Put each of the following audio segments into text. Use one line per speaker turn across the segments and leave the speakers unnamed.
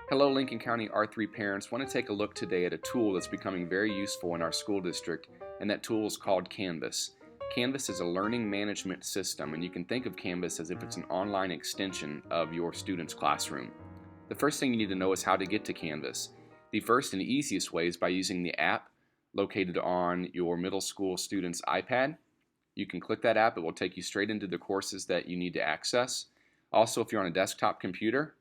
Hello, Lincoln County R3 parents. Want to take a look today at a tool that's becoming very useful in our school district, and that tool is called Canvas. Canvas is a learning management system, and you can think of Canvas as if it's an online extension of your student's classroom. The first thing you need to know is how to get to Canvas. The first and easiest way is by using the app located on your middle school student's iPad. You can click that app. It will take you straight into the courses that you need to access. Also, if you're on a desktop computer,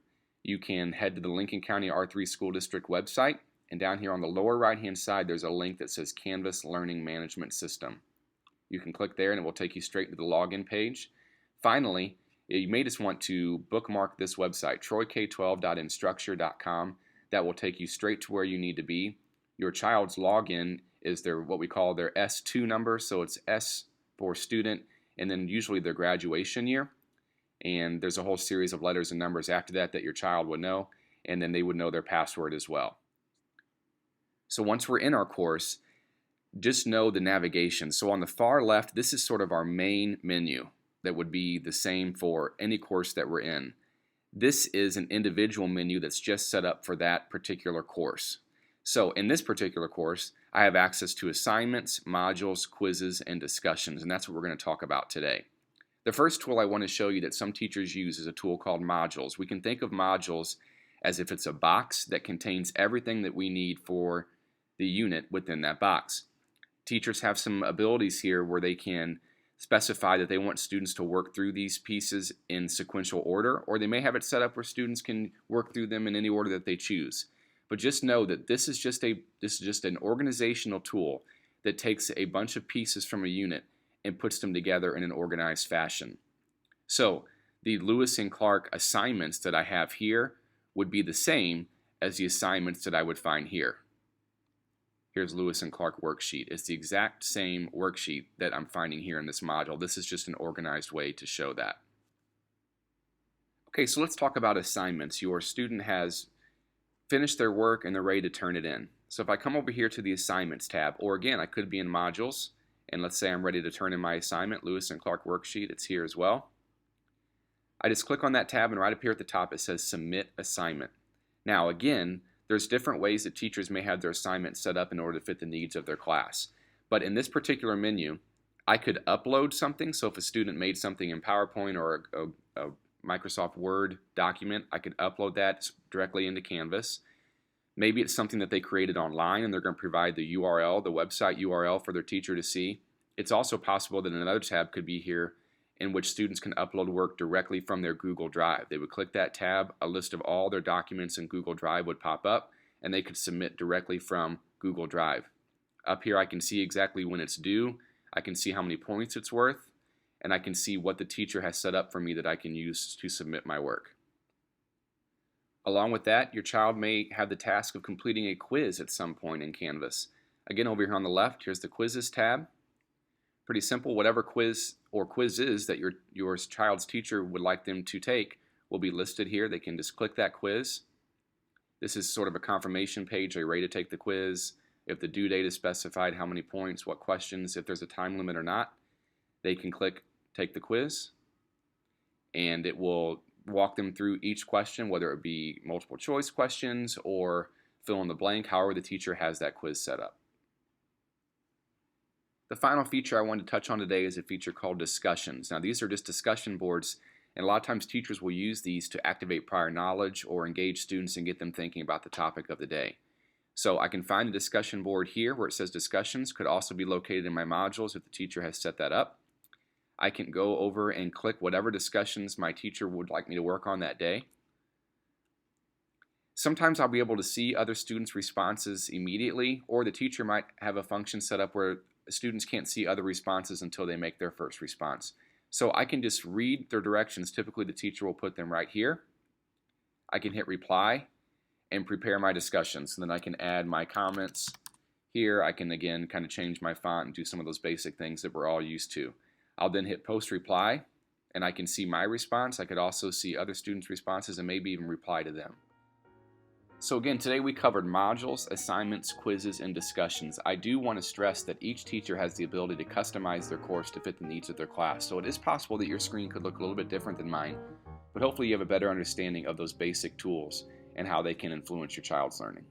you can head to the Lincoln County R3 School District website, and down here on the lower right hand side there's a link that says Canvas Learning Management System. You can click there and it will take you straight to the login page. Finally, you may just want to bookmark this website, troyk12.instructure.com. That will take you straight to where you need to be. Your child's login is their what we call their S2 number, so it's S for student and then usually their graduation year. And there's a whole series of letters and numbers after that that your child would know, and then they would know their password as well. So once we're in our course, just know the navigation. So on the far left, this is sort of our main menu that would be the same for any course that we're in. This is an individual menu that's just set up for that particular course. So in this particular course, I have access to assignments, modules, quizzes, and discussions, and that's what we're going to talk about today. The first tool I want to show you that some teachers use is a tool called Modules. We can think of modules as if it's a box that contains everything that we need for the unit within that box. Teachers have some abilities here where they can specify that they want students to work through these pieces in sequential order, or they may have it set up where students can work through them in any order that they choose. But just know that this is just an organizational tool that takes a bunch of pieces from a unit and puts them together in an organized fashion. So the Lewis and Clark assignments that I have here would be the same as the assignments that I would find here. Here's Lewis and Clark worksheet. It's the exact same worksheet that I'm finding here in this module. This is just an organized way to show that. Okay, so let's talk about assignments. Your student has finished their work and they're ready to turn it in. So if I come over here to the assignments tab, or again, I could be in modules, and let's say I'm ready to turn in my assignment, Lewis and Clark worksheet, it's here as well. I just click on that tab and right up here at the top it says Submit Assignment. Now again, there's different ways that teachers may have their assignment set up in order to fit the needs of their class. But in this particular menu, I could upload something, so if a student made something in PowerPoint or a Microsoft Word document, I could upload that directly into Canvas. Maybe it's something that they created online and they're going to provide the URL, the website URL for their teacher to see. It's also possible that another tab could be here in which students can upload work directly from their Google Drive. They would click that tab, a list of all their documents in Google Drive would pop up, and they could submit directly from Google Drive. Up here I can see exactly when it's due, I can see how many points it's worth, and I can see what the teacher has set up for me that I can use to submit my work. Along with that, your child may have the task of completing a quiz at some point in Canvas. Again, over here on the left, here's the Quizzes tab. Pretty simple. Whatever quiz or quizzes that your child's teacher would like them to take will be listed here. They can just click that quiz. This is sort of a confirmation page. Are you ready to take the quiz? If the due date is specified, how many points, what questions, if there's a time limit or not, they can click Take the Quiz, and it will walk them through each question, whether it be multiple choice questions or fill in the blank, however the teacher has that quiz set up. The final feature I wanted to touch on today is a feature called Discussions. Now these are just discussion boards, and a lot of times teachers will use these to activate prior knowledge or engage students and get them thinking about the topic of the day. So I can find the discussion board here where it says Discussions. Could also be located in my modules if the teacher has set that up. I can go over and click whatever discussions my teacher would like me to work on that day. Sometimes I'll be able to see other students' responses immediately, or the teacher might have a function set up where students can't see other responses until they make their first response. So I can just read their directions. Typically the teacher will put them right here. I can hit reply and prepare my discussions. And then I can add my comments here. I can again kind of change my font and do some of those basic things that we're all used to. I'll then hit post reply and I can see my response. I could also see other students' responses and maybe even reply to them. So again, today we covered modules, assignments, quizzes, and discussions. I do want to stress that each teacher has the ability to customize their course to fit the needs of their class. So it is possible that your screen could look a little bit different than mine, but hopefully you have a better understanding of those basic tools. and how they can influence your child's learning.